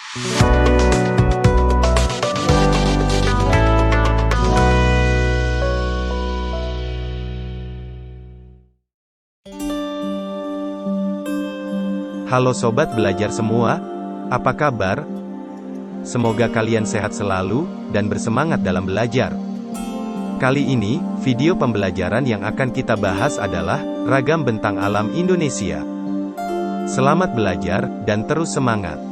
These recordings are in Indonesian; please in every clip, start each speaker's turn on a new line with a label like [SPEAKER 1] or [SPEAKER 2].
[SPEAKER 1] Halo sobat belajar semua, apa kabar? Semoga kalian sehat selalu, dan bersemangat dalam belajar. Kali ini, video pembelajaran yang akan kita bahas adalah, ragam bentang alam Indonesia. Selamat belajar, dan terus semangat.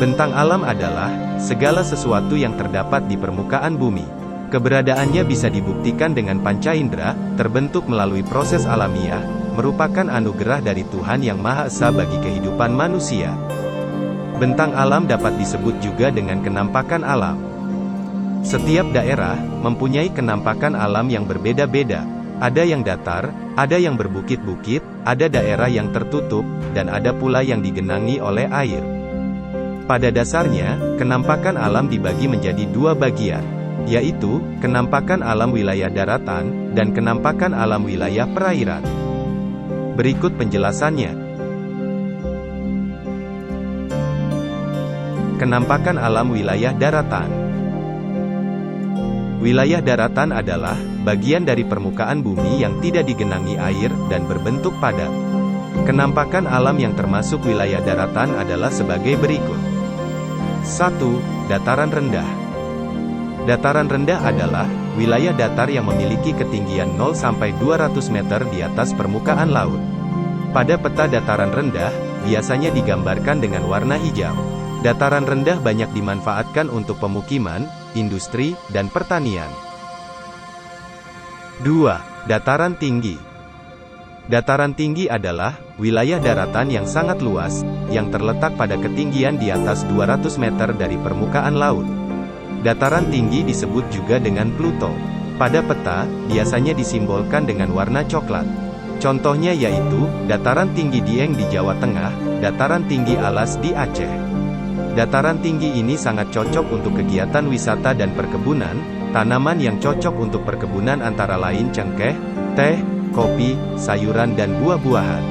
[SPEAKER 1] Bentang alam adalah segala sesuatu yang terdapat di permukaan bumi. Keberadaannya bisa dibuktikan dengan panca indera, terbentuk melalui proses alamiah, merupakan anugerah dari Tuhan Yang Maha Esa bagi kehidupan manusia. Bentang alam dapat disebut juga dengan kenampakan alam. Setiap daerah mempunyai kenampakan alam yang berbeda-beda. Ada yang datar, ada yang berbukit-bukit, ada daerah yang tertutup, dan ada pula yang digenangi oleh air. Pada dasarnya, kenampakan alam dibagi menjadi dua bagian, yaitu, kenampakan alam wilayah daratan, dan kenampakan alam wilayah perairan. Berikut penjelasannya. Kenampakan alam wilayah daratan. Wilayah daratan adalah bagian dari permukaan bumi yang tidak digenangi air, dan berbentuk padat. Kenampakan alam yang termasuk wilayah daratan adalah sebagai berikut. 1. Dataran rendah. Dataran rendah adalah wilayah datar yang memiliki ketinggian 0-200 meter di atas permukaan laut. Pada peta dataran rendah, biasanya digambarkan dengan warna hijau. Dataran rendah banyak dimanfaatkan untuk pemukiman, industri, dan pertanian. 2. Dataran tinggi. Dataran tinggi adalah wilayah daratan yang sangat luas, yang terletak pada ketinggian di atas 200 meter dari permukaan laut. Dataran tinggi disebut juga dengan Pluto. Pada peta, biasanya disimbolkan dengan warna coklat. Contohnya yaitu, dataran tinggi Dieng di Jawa Tengah, dataran tinggi Alas di Aceh. Dataran tinggi ini sangat cocok untuk kegiatan wisata dan perkebunan. Tanaman yang cocok untuk perkebunan antara lain cengkeh, teh, kopi, sayuran dan buah-buahan.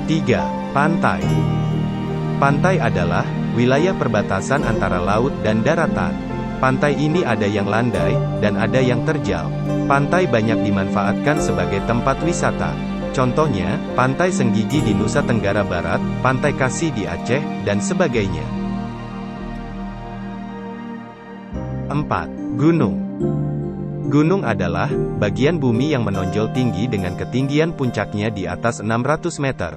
[SPEAKER 1] 3. Pantai. Pantai adalah wilayah perbatasan antara laut dan daratan. Pantai ini ada yang landai, dan ada yang terjal. Pantai banyak dimanfaatkan sebagai tempat wisata. Contohnya, Pantai Senggigi di Nusa Tenggara Barat, Pantai Kasih di Aceh, dan sebagainya. 4. Gunung. Gunung adalah bagian bumi yang menonjol tinggi dengan ketinggian puncaknya di atas 600 meter.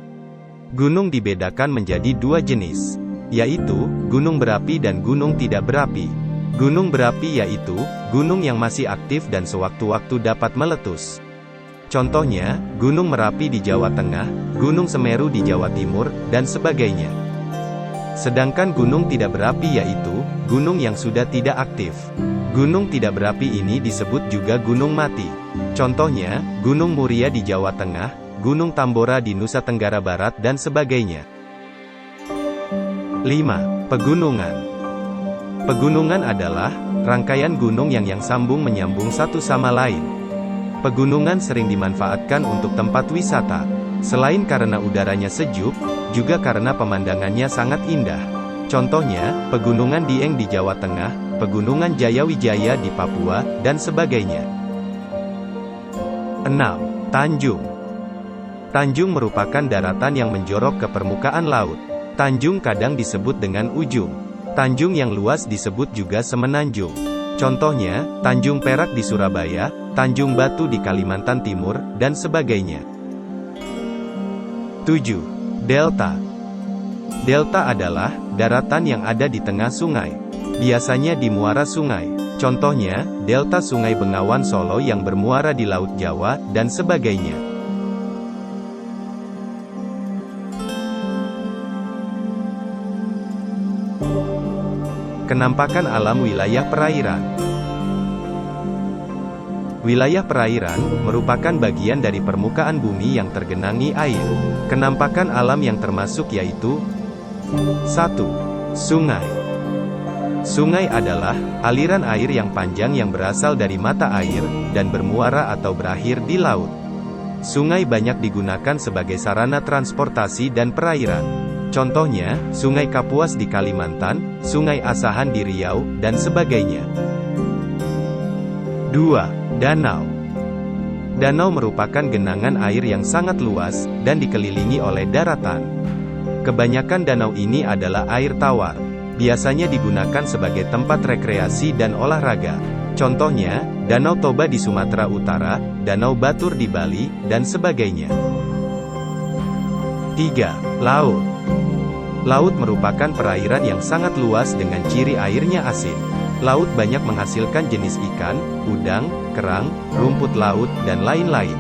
[SPEAKER 1] Gunung dibedakan menjadi dua jenis, yaitu gunung berapi dan gunung tidak berapi. Gunung berapi yaitu gunung yang masih aktif dan sewaktu-waktu dapat meletus. Contohnya, Gunung Merapi di Jawa Tengah, Gunung Semeru di Jawa Timur, dan sebagainya. Sedangkan gunung tidak berapi yaitu gunung yang sudah tidak aktif. Gunung tidak berapi ini disebut juga gunung mati. Contohnya, Gunung Muria di Jawa Tengah, Gunung Tambora di Nusa Tenggara Barat dan sebagainya. 5. Pegunungan. Pegunungan adalah rangkaian gunung yang sambung menyambung satu sama lain. Pegunungan sering dimanfaatkan untuk tempat wisata. Selain karena udaranya sejuk, juga karena pemandangannya sangat indah. Contohnya, Pegunungan Dieng di Jawa Tengah, Pegunungan Jayawijaya di Papua, dan sebagainya. 6. Tanjung. Tanjung merupakan daratan yang menjorok ke permukaan laut. Tanjung kadang disebut dengan ujung. Tanjung yang luas disebut juga semenanjung. Contohnya, Tanjung Perak di Surabaya, Tanjung Batu di Kalimantan Timur, dan sebagainya. 7. Delta. Delta adalah daratan yang ada di tengah sungai. Biasanya di muara sungai. Contohnya, delta Sungai Bengawan Solo yang bermuara di Laut Jawa, dan sebagainya. Kenampakan alam wilayah perairan. Wilayah perairan merupakan bagian dari permukaan bumi yang tergenangi air. Kenampakan alam yang termasuk yaitu 1. Sungai. Sungai adalah aliran air yang panjang yang berasal dari mata air, dan bermuara atau berakhir di laut. Sungai banyak digunakan sebagai sarana transportasi dan perairan. Contohnya, Sungai Kapuas di Kalimantan, Sungai Asahan di Riau, dan sebagainya. 2. Danau. Danau merupakan genangan air yang sangat luas, dan dikelilingi oleh daratan. Kebanyakan danau ini adalah air tawar. Biasanya digunakan sebagai tempat rekreasi dan olahraga. Contohnya, Danau Toba di Sumatera Utara, Danau Batur di Bali, dan sebagainya. 3. Laut. Laut merupakan perairan yang sangat luas dengan ciri airnya asin. Laut banyak menghasilkan jenis ikan, udang, kerang, rumput laut, dan lain-lain.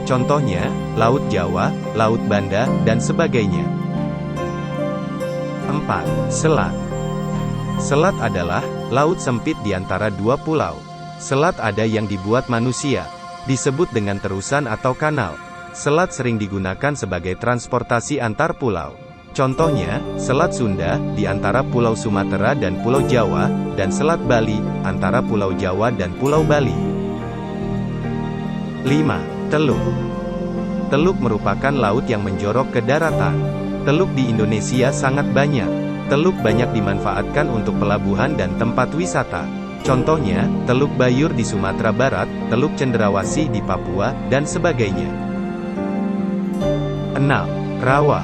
[SPEAKER 1] Contohnya, Laut Jawa, Laut Banda, dan sebagainya. 4. Selat. Selat adalah laut sempit di antara dua pulau. Selat ada yang dibuat manusia, disebut dengan terusan atau kanal. Selat sering digunakan sebagai transportasi antar pulau. Contohnya, Selat Sunda, di antara Pulau Sumatera dan Pulau Jawa, dan Selat Bali, antara Pulau Jawa dan Pulau Bali. 5. Teluk. Teluk merupakan laut yang menjorok ke daratan. Teluk di Indonesia sangat banyak. Teluk banyak dimanfaatkan untuk pelabuhan dan tempat wisata. Contohnya, Teluk Bayur di Sumatera Barat, Teluk Cendrawasih di Papua, dan sebagainya. 6. Rawa.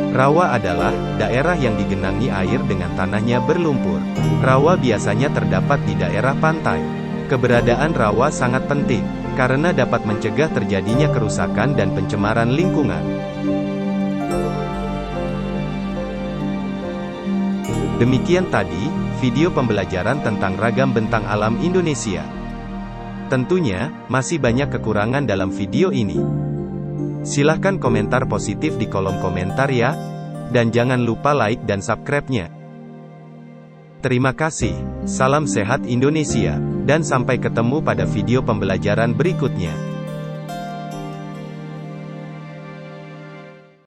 [SPEAKER 1] Rawa adalah daerah yang digenangi air dengan tanahnya berlumpur. Rawa biasanya terdapat di daerah pantai. Keberadaan rawa sangat penting, karena dapat mencegah terjadinya kerusakan dan pencemaran lingkungan. Demikian tadi, video pembelajaran tentang ragam bentang alam Indonesia. Tentunya, masih banyak kekurangan dalam video ini. Silahkan komentar positif di kolom komentar ya. Dan jangan lupa like dan subscribe-nya. Terima kasih, salam sehat Indonesia, dan sampai ketemu pada video pembelajaran berikutnya.